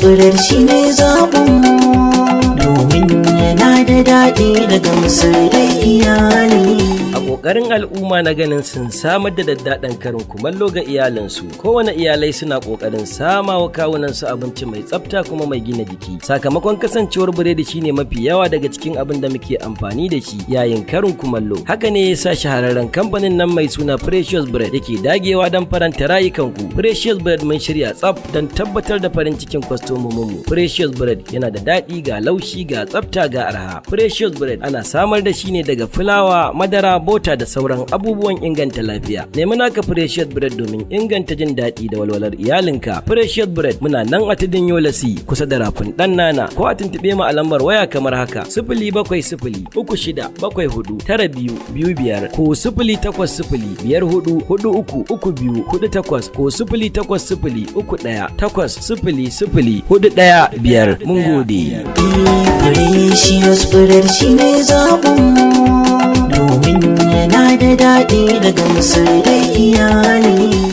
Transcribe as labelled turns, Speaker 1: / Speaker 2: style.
Speaker 1: Bread shine zaɓinmu, domin yana da daɗi da gamsar da iyali.
Speaker 2: A ƙoƙarin al'umma na ganin sun samar da daddaɗan karin kumallo ga iyalinsu, kowane iyalai suna ƙoƙarin sama wa kawunansu abinci mai tsafta kuma mai gina jiki. Sakamakon kasancewar biredi shine mafi yawa daga cikin abin da muke amfani da shi yayin karin kumallo. Haka ne ya sa shahararren kamfanin nan mai suna Precious Bread yake dagewa don faranta rayukanku. Precious Bread mun shirya tsaf don tabbatar da farin cikin kwastomominmu. Precious Bread yana da daɗi, ga laushi, ga tsafta, ga arha. Precious Bread ana samar da shi ne daga fulawa, madara, bota da sauran abubuwan inganta lafiya. Nemi naka Precious Bread domin inganta jin daɗi da walwalar iyalinka. Precious Bread muna nan a tudun Yola C kusa da rafin ɗan Nana, ko a tuntuɓe mu a lambar waya kamar haka: 07036492225 ko 08054433248 ko 08031800041. Mun gode.
Speaker 1: Precious Bread shine zaɓinmu, domin yana da daɗi da gamsar da iyali.